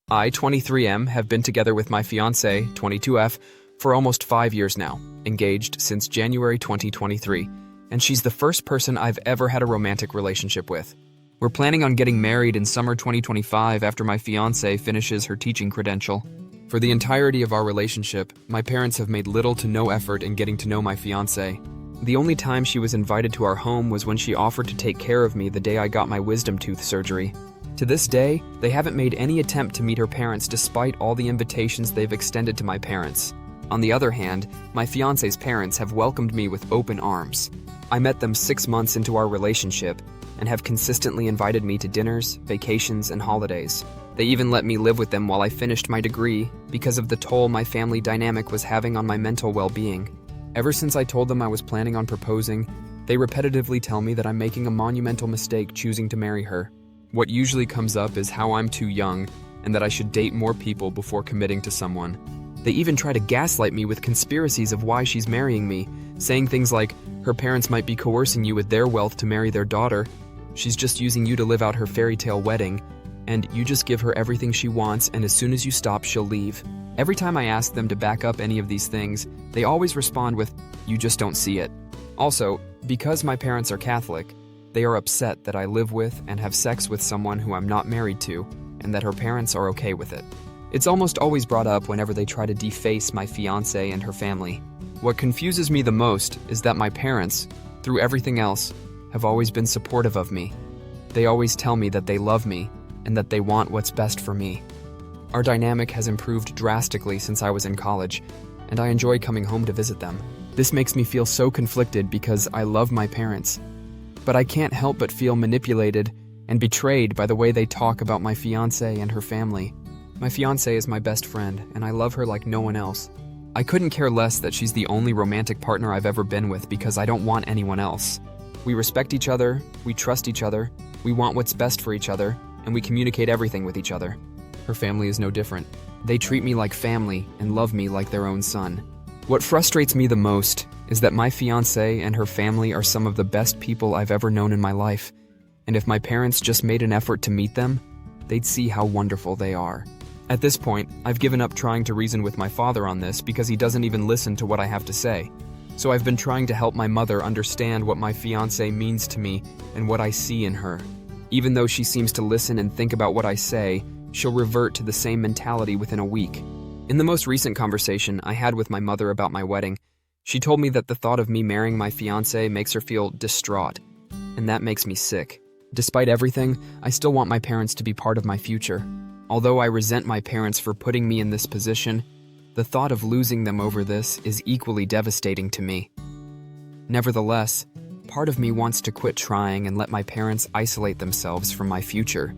I, 23M, have been together with my fiancée, 22F, for almost 5 years now, engaged since January 2023, and she's the first person I've ever had a romantic relationship with. We're planning on getting married in summer 2025 after my fiancée finishes her teaching credential. For the entirety of our relationship, my parents have made little to no effort in getting to know my fiancée. The only time she was invited to our home was when she offered to take care of me the day I got my wisdom tooth surgery. To this day, they haven't made any attempt to meet her parents despite all the invitations they've extended to my parents. On the other hand, my fiancé's parents have welcomed me with open arms. I met them 6 months into our relationship and have consistently invited me to dinners, vacations, and holidays. They even let me live with them while I finished my degree because of the toll my family dynamic was having on my mental well-being. Ever since I told them I was planning on proposing, they repetitively tell me that I'm making a monumental mistake choosing to marry her. What usually comes up is how I'm too young and that I should date more people before committing to someone. They even try to gaslight me with conspiracies of why she's marrying me, saying things like, her parents might be coercing you with their wealth to marry their daughter, she's just using you to live out her fairy tale wedding, and you just give her everything she wants and as soon as you stop, she'll leave. Every time I ask them to back up any of these things, they always respond with, you just don't see it. Also, because my parents are Catholic, they are upset that I live with and have sex with someone who I'm not married to, and that her parents are okay with it. It's almost always brought up whenever they try to deface my fiancée and her family. What confuses me the most is that my parents, through everything else, have always been supportive of me. They always tell me that they love me and that they want what's best for me. Our dynamic has improved drastically since I was in college, and I enjoy coming home to visit them. This makes me feel so conflicted because I love my parents, but I can't help but feel manipulated and betrayed by the way they talk about my fiancée and her family. My fiancée is my best friend, and I love her like no one else. I couldn't care less that she's the only romantic partner I've ever been with because I don't want anyone else. We respect each other, we trust each other, we want what's best for each other, and we communicate everything with each other. Her family is no different. They treat me like family and love me like their own son. What frustrates me the most is that my fiancée and her family are some of the best people I've ever known in my life, and if my parents just made an effort to meet them, they'd see how wonderful they are. At this point, I've given up trying to reason with my father on this because he doesn't even listen to what I have to say. So I've been trying to help my mother understand what my fiancée means to me and what I see in her. Even though she seems to listen and think about what I say, she'll revert to the same mentality within a week. In the most recent conversation I had with my mother about my wedding, she told me that the thought of me marrying my fiancé makes her feel distraught, and that makes me sick. Despite everything, I still want my parents to be part of my future. Although I resent my parents for putting me in this position, the thought of losing them over this is equally devastating to me. Nevertheless, part of me wants to quit trying and let my parents isolate themselves from my future.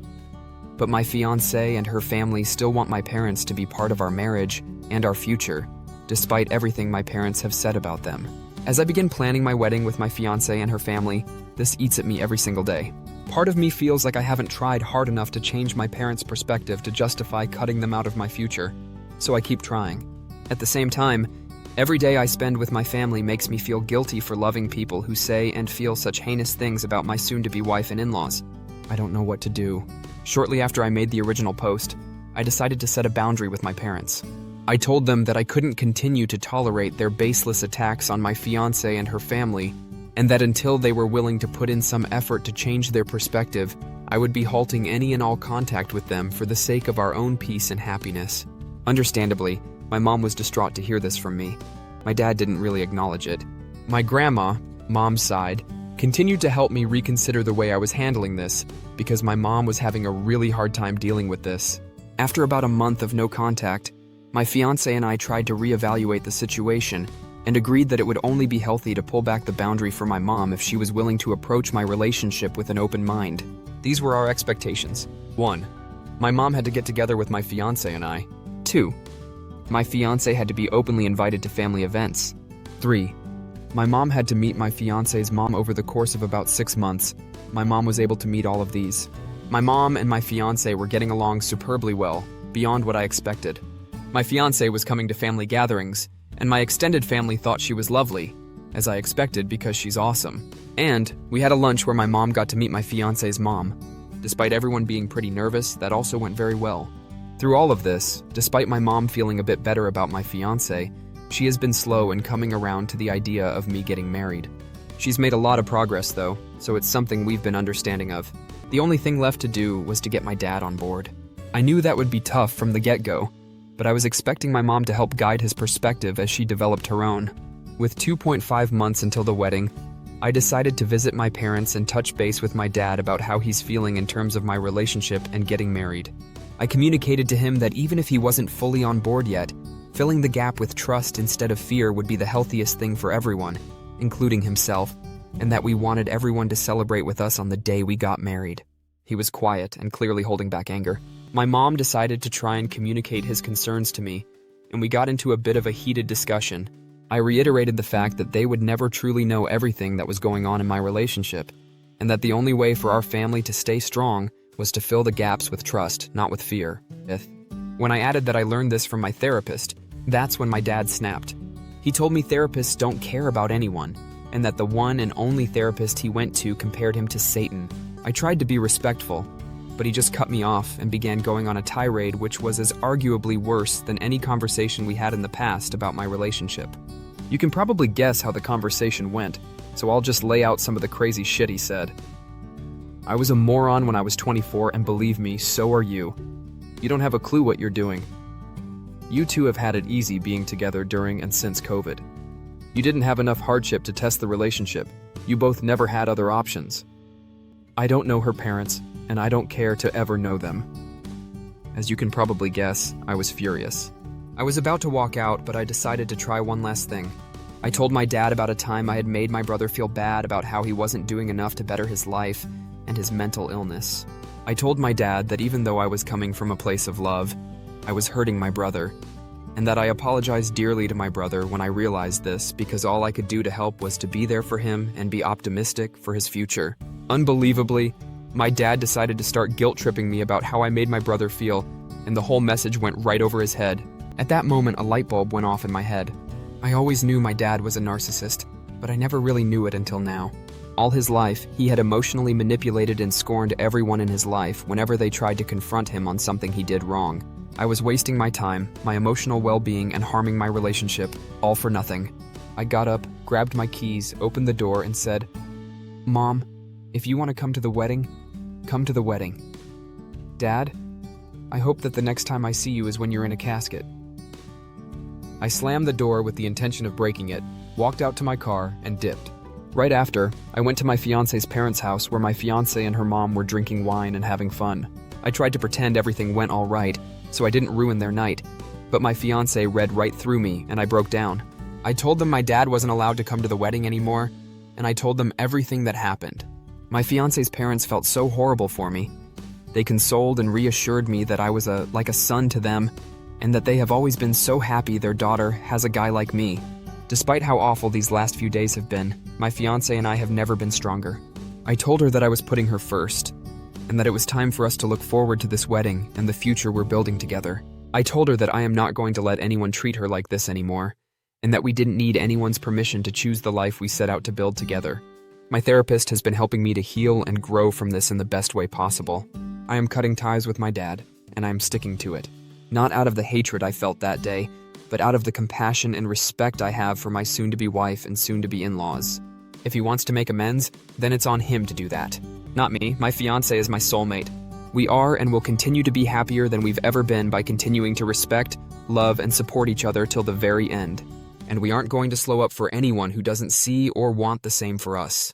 But my fiancée and her family still want my parents to be part of our marriage and our future, despite everything my parents have said about them. As I begin planning my wedding with my fiancée and her family, this eats at me every single day. Part of me feels like I haven't tried hard enough to change my parents' perspective to justify cutting them out of my future, so I keep trying. At the same time, every day I spend with my family makes me feel guilty for loving people who say and feel such heinous things about my soon-to-be wife and in-laws. I don't know what to do. Shortly after I made the original post, I decided to set a boundary with my parents. I told them that I couldn't continue to tolerate their baseless attacks on my fiancée and her family, and that until they were willing to put in some effort to change their perspective, I would be halting any and all contact with them for the sake of our own peace and happiness. Understandably, my mom was distraught to hear this from me. My dad didn't really acknowledge it. My grandma, mom's side, continued to help me reconsider the way I was handling this because my mom was having a really hard time dealing with this. After about a month of no contact, my fiancé and I tried to reevaluate the situation and agreed that it would only be healthy to pull back the boundary for my mom if she was willing to approach my relationship with an open mind. These were our expectations. 1. My mom had to get together with my fiancé and I. 2. My fiancé had to be openly invited to family events. 3. My mom had to meet my fiancé's mom over the course of about 6 months. My mom was able to meet all of these. My mom and my fiancé were getting along superbly well, beyond what I expected. My fiancé was coming to family gatherings, and my extended family thought she was lovely, as I expected because she's awesome. And we had a lunch where my mom got to meet my fiancé's mom. Despite everyone being pretty nervous, that also went very well. Through all of this, despite my mom feeling a bit better about my fiancé, she has been slow in coming around to the idea of me getting married. She's made a lot of progress though, so it's something we've been understanding of. The only thing left to do was to get my dad on board. I knew that would be tough from the get-go, but I was expecting my mom to help guide his perspective as she developed her own. With 2.5 months until the wedding, I decided to visit my parents and touch base with my dad about how he's feeling in terms of my relationship and getting married. I communicated to him that even if he wasn't fully on board yet, filling the gap with trust instead of fear would be the healthiest thing for everyone, including himself, and that we wanted everyone to celebrate with us on the day we got married. He was quiet and clearly holding back anger. My mom decided to try and communicate his concerns to me, and we got into a bit of a heated discussion. I reiterated the fact that they would never truly know everything that was going on in my relationship, and that the only way for our family to stay strong was to fill the gaps with trust, not with fear. When I added that I learned this from my therapist, that's when my dad snapped. He told me therapists don't care about anyone, and that the one and only therapist he went to compared him to Satan. I tried to be respectful, but he just cut me off and began going on a tirade which was as arguably worse than any conversation we had in the past about my relationship. You can probably guess how the conversation went, so I'll just lay out some of the crazy shit he said. I was a moron when I was 24, and believe me, so are you. You don't have a clue what you're doing. You two have had it easy being together during and since COVID. You didn't have enough hardship to test the relationship. You both never had other options. I don't know her parents, and I don't care to ever know them. As you can probably guess, I was furious. I was about to walk out, but I decided to try one last thing. I told my dad about a time I had made my brother feel bad about how he wasn't doing enough to better his life and his mental illness. I told my dad that even though I was coming from a place of love, I was hurting my brother, and that I apologized dearly to my brother when I realized this because all I could do to help was to be there for him and be optimistic for his future. Unbelievably, my dad decided to start guilt-tripping me about how I made my brother feel, and the whole message went right over his head. At that moment, a light bulb went off in my head. I always knew my dad was a narcissist, but I never really knew it until now. All his life, he had emotionally manipulated and scorned everyone in his life whenever they tried to confront him on something he did wrong. I was wasting my time, my emotional well-being, and harming my relationship, all for nothing. I got up, grabbed my keys, opened the door, and said, "Mom, if you want to come to the wedding, come to the wedding. Dad, I hope that the next time I see you is when you're in a casket." I slammed the door with the intention of breaking it, walked out to my car, and dipped. Right after, I went to my fiancé's parents' house where my fiancé and her mom were drinking wine and having fun. I tried to pretend everything went all right, so I didn't ruin their night, but my fiancé read right through me and I broke down. I told them my dad wasn't allowed to come to the wedding anymore, and I told them everything that happened. My fiancé's parents felt so horrible for me. They consoled and reassured me that I was like a son to them, and that they have always been so happy their daughter has a guy like me. Despite how awful these last few days have been, my fiancé and I have never been stronger. I told her that I was putting her first, and that it was time for us to look forward to this wedding and the future we're building together. I told her that I am not going to let anyone treat her like this anymore, and that we didn't need anyone's permission to choose the life we set out to build together. My therapist has been helping me to heal and grow from this in the best way possible. I am cutting ties with my dad, and I am sticking to it. Not out of the hatred I felt that day, but out of the compassion and respect I have for my soon-to-be wife and soon-to-be in-laws. If he wants to make amends, then it's on him to do that. Not me. My fiancé is my soulmate. We are and will continue to be happier than we've ever been by continuing to respect, love, and support each other till the very end. And we aren't going to slow up for anyone who doesn't see or want the same for us.